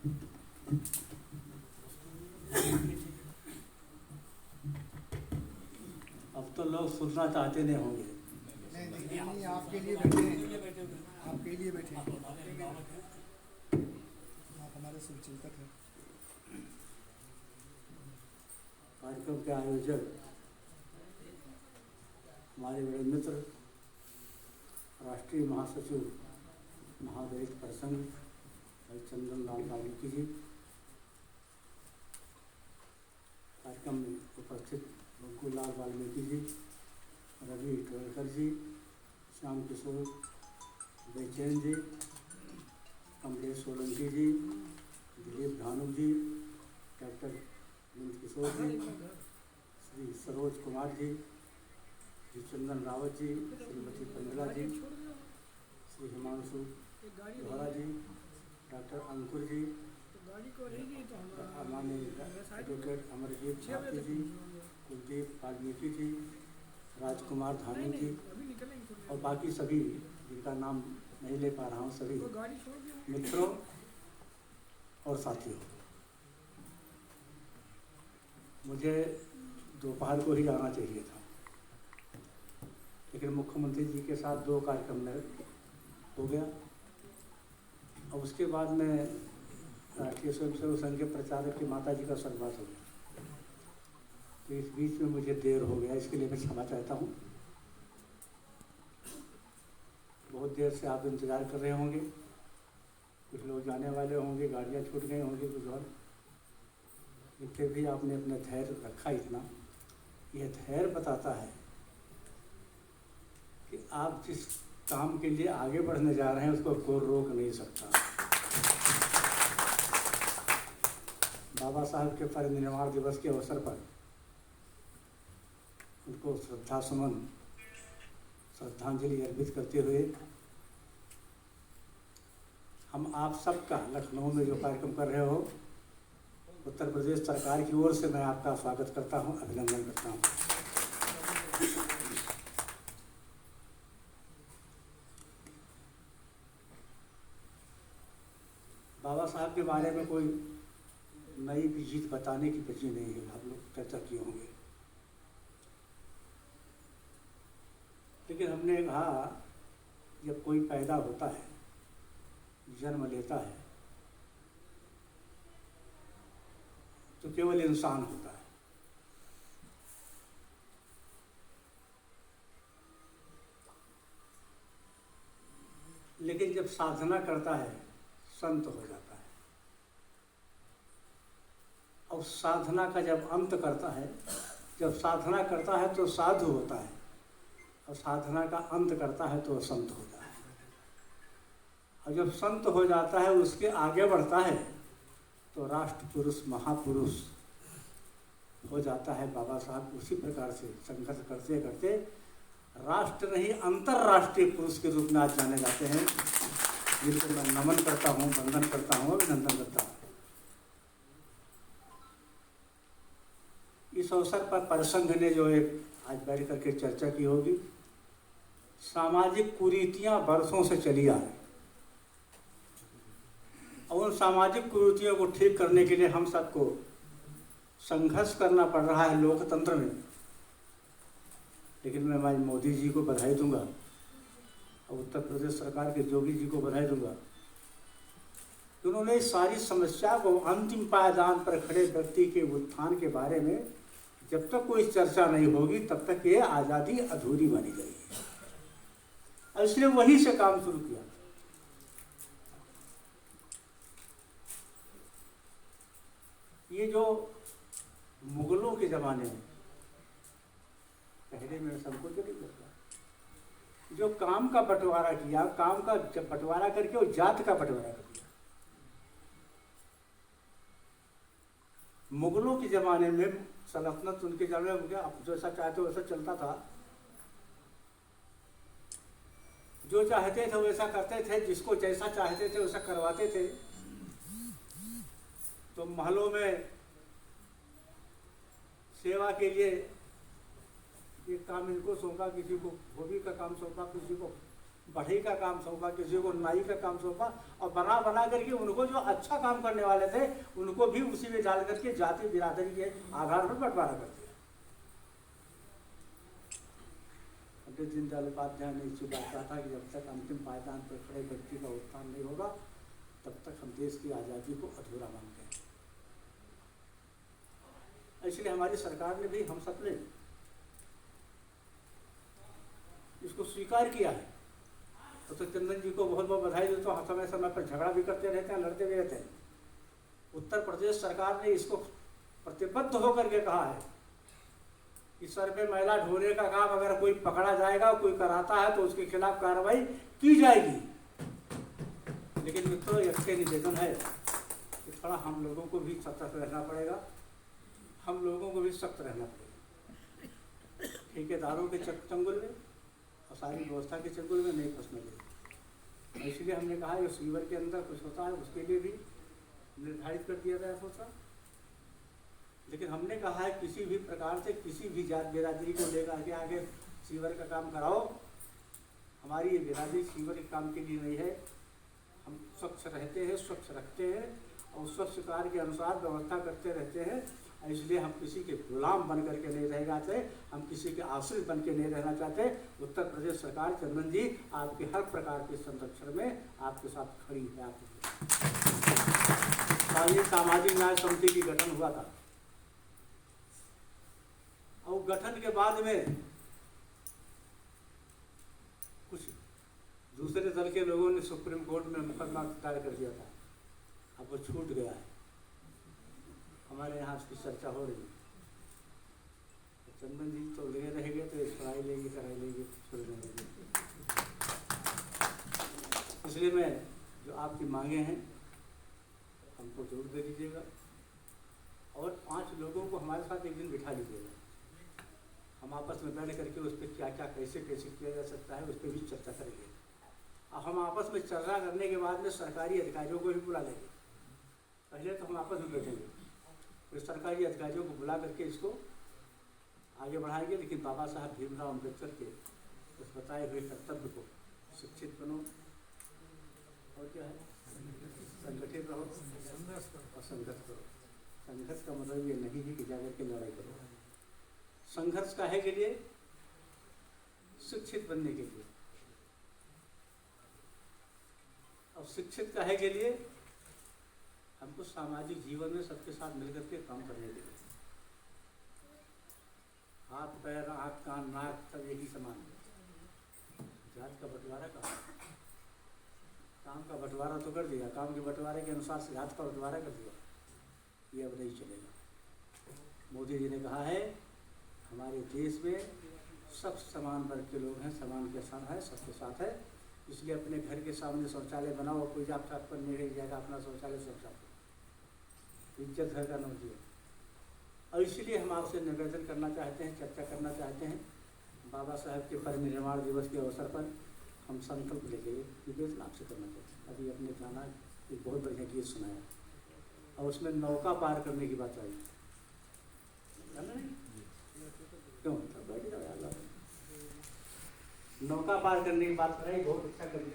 अब तो लोग सुनना चाहते नहीं होंगे। नहीं, आपके लिए बैठे हैं, आपके लिए बैठे हैं, आप हमारे शुभचिंतक हैं। कार्यक्रम के आयोजक हमारे बड़े मित्र राष्ट्रीय महासचिव महादलित प्रसंग भाई चंदन लाल वाल्मीकि जी, कार्यक्रम में उपस्थित मुकुल लाल वाल्मीकि जी, रवि टोलकर जी, श्याम किशोर बेचैन जी, कमलेश सोलंकी जी, दिलीप धानुक जी, डॉक्टर नंद किशोर जी, श्री सरोज कुमार जी, श्री चंदन रावत जी, श्रीमती पंडला जी, श्री हिमांशु लोहरा जी, डॉक्टर अंकुर जी, माननीय एडवोकेट अमरजीत भारती जी, कुलदीप वाल्मीकि जी, राजकुमार धामी जी और बाकी सभी जिनका नाम नहीं ले पा रहा हूँ, सभी मित्रों और साथियों, मुझे दोपहर को ही जाना चाहिए था, लेकिन मुख्यमंत्री जी के साथ 2 कार्यक्रम में हो गया और उसके बाद में राष्ट्रीय स्वयंसेवक संघ के प्रचारक की माता जी का स्वर्गवास हो गया, तो इस बीच में मुझे देर हो गया, इसके लिए मैं क्षमा चाहता हूँ। बहुत देर से आप इंतज़ार कर रहे होंगे, कुछ लोग जाने वाले होंगे, गाड़ियाँ छूट गई होंगी, कुछ और, फिर भी आपने अपना धैर्य रखा इतना, यह धैर्य बताता है कि आप जिस काम के लिए आगे बढ़ने जा रहे हैं उसको कोई रोक नहीं सकता। बाबा साहब के परिनिर्वाण दिवस के अवसर पर उनको श्रद्धांजलि अर्पित करते हुए हम आप सबका लखनऊ में जो कार्यक्रम कर रहे हो, उत्तर प्रदेश सरकार की ओर से मैं आपका स्वागत करता हूं, अभिनंदन करता हूं। बाबा साहब के बारे में कोई नई चीज बताने की बची नहीं है, आप लोग चर्चा किए होंगे, लेकिन हमने कहा जब कोई पैदा होता है, जन्म लेता है, तो केवल इंसान होता है, लेकिन जब साधना करता है संत हो जाता है, और साधना का जब अंत करता है, जब साधना करता है तो साधु होता है, और साधना का अंत करता है तो संत होता है, और जब संत हो जाता है उसके आगे बढ़ता है तो राष्ट्र पुरुष महापुरुष हो जाता है। बाबा साहब उसी प्रकार से संघर्ष करते करते राष्ट्र नहीं अंतर्राष्ट्रीय पुरुष के रूप में आज जाने जाते हैं, जिनको मैं नमन करता हूँ, वंदन करता हूँ, अभिनंदन करता हूँ। इस अवसर पर परिसंघ ने जो एक आज बैठ करके चर्चा की होगी, सामाजिक कुरीतियां वर्षों से चली आ रही, और उन सामाजिक कुरीतियों को ठीक करने के लिए हम सबको संघर्ष करना पड़ रहा है लोकतंत्र में। लेकिन मैं मोदी जी को बधाई दूंगा और उत्तर प्रदेश सरकार के योगी जी को बधाई दूंगा कि उन्होंने इस सारी समस्या को अंतिम पायदान पर खड़े व्यक्ति के उत्थान के बारे में जब तक कोई चर्चा नहीं होगी तब तक ये आज़ादी अधूरी मानी जाएगी, और इसलिए वहीं से काम शुरू किया। ये जो मुगलों के ज़माने में, पहले में संकोच नहीं करता, जो काम का बंटवारा किया, काम का जब बंटवारा करके वो जात का बंटवारा कर दिया। मुगलों के ज़माने में सल्तनत उनके ज़माने में क्या जैसा चाहते वैसा चलता था, जो चाहते थे वैसा करते थे, जिसको जैसा चाहते थे वैसा करवाते थे। तो महलों में सेवा के लिए एक काम इनको सौंपा, किसी को धोबी का काम सौंपा, किसी को बढ़ई का काम सौंपा, किसी को नाई का काम सौंपा, और बना बना करके उनको जो अच्छा काम करने वाले थे उनको भी उसी में डाल करके जाति बिरादरी के आधार पर बंटवारा कर दिया। पंडित दीनदयाल उपाध्याय ने इसी बात कहा था कि जब तक अंतिम पायदान पर खड़े व्यक्ति का उत्थान नहीं होगा तब तक हम देश की आज़ादी को अधूरा मानते हैं। इसलिए हमारी सरकार ने भी हम सब ने इसको स्वीकार किया है। तो चंदन जी को बहुत बहुत बधाई देता हूँ। समय समय पर झगड़ा भी करते रहते हैं, लड़ते भी रहते हैं। उत्तर प्रदेश सरकार ने इसको प्रतिबद्ध होकर के कहा है कि सर पे मैला ढोने का काम अगर कोई पकड़ा जाएगा, कोई कराता है तो उसके खिलाफ कार्रवाई की जाएगी। लेकिन मित्रों, यह निवेदन है कि थोड़ा हम लोगों को भी सतर्क रहना पड़ेगा, हम लोगों को भी सख्त रहना पड़ेगा। ठेकेदारों के चंगुल में और सारी व्यवस्था के चंगुल में नहीं फंसना चाहिए। इसलिए हमने कहा जो सीवर के अंदर कुछ होता है उसके लिए भी निर्धारित कर दिया गया होता। लेकिन हमने कहा है किसी भी प्रकार से किसी भी जात बिरादरी को लेकर के आगे सीवर का काम कराओ। हमारी ये बिरादरी सीवर के काम के लिए नहीं है। हम स्वच्छ रहते हैं, स्वच्छ रखते हैं और स्वच्छ कार्य के अनुसार व्यवस्था करते रहते हैं। इसलिए हम किसी के गुलाम बन करके नहीं रह जाते, हम किसी के आश्रित बन के नहीं रहना चाहते। उत्तर प्रदेश सरकार चंदन जी आपके हर प्रकार के संरक्षण में आपके साथ खड़ी है। आपके सामाजिक न्याय समिति की गठन हुआ था और गठन के बाद में कुछ दूसरे दल के लोगों ने सुप्रीम कोर्ट में मुकदमा दायर कर दिया था। अब वो छूट गया है। हमारे यहाँ उसकी चर्चा हो रही है। चंदन जी तो लगे रहेंगे तो पढ़ाई लेंगे, कराई लेंगे, छोड़ देंगे। इसलिए मैं जो आपकी मांगे हैं हमको जरूर दे दीजिएगा और 5 लोगों को हमारे साथ एक दिन बिठा लीजिएगा। हम आपस में बैठ करके उस पर क्या क्या कैसे कैसे किया जा सकता है उस पर भी चर्चा करेंगे। और हम आपस में चर्चा करने के बाद में सरकारी अधिकारियों को भी बुला लेंगे। पहले तो हम आपस में बैठेंगे, फिर सरकारी अधिकारियों को बुला करके इसको आगे बढ़ाएंगे। लेकिन बाबा साहब भीमराव अम्बेडकर के उस बताए हुए कर्तव्य को शिक्षित बनो और क्या है संगठित रहो और संघर्ष करो। संघर्ष का मतलब ये नहीं है कि जाकर के लड़ाई करो। संघर्ष काहे के लिए? शिक्षित बनने के लिए। और शिक्षित काहे के लिए? हमको सामाजिक जीवन में सबके साथ मिलकर के काम करने के लिए। हाथ पैर आँख कान नाक सब यही समान है। जात का बंटवारा कहाँ? काम का बंटवारा तो कर दिया, काम के बंटवारे के अनुसार से जात का बंटवारा कर दिया। ये अब नहीं चलेगा। मोदी जी ने कहा है हमारे देश में सब समान वर्ग के लोग हैं, समान के साथ है, सबके साथ है। इसलिए अपने घर के सामने शौचालय बनाओ और कोई जात पात पर नहीं रह जाएगा, अपना शौचालय शौचालय इज्जत घर का नाम दिया। और इसलिए हम आपसे निवेदन करना चाहते हैं, चर्चा करना चाहते हैं। बाबा साहब के परिनिर्वाण दिवस के अवसर पर हम संकल्प लेके निवेदन आपसे करना चाहते हैं। अभी अपने गाना एक बहुत बढ़िया गीत सुनाया और उसमें नौका पार करने की बात आई। क्यों बैठ जाओ यार, नौका पार करने की बात कराई, बहुत अच्छा कविता।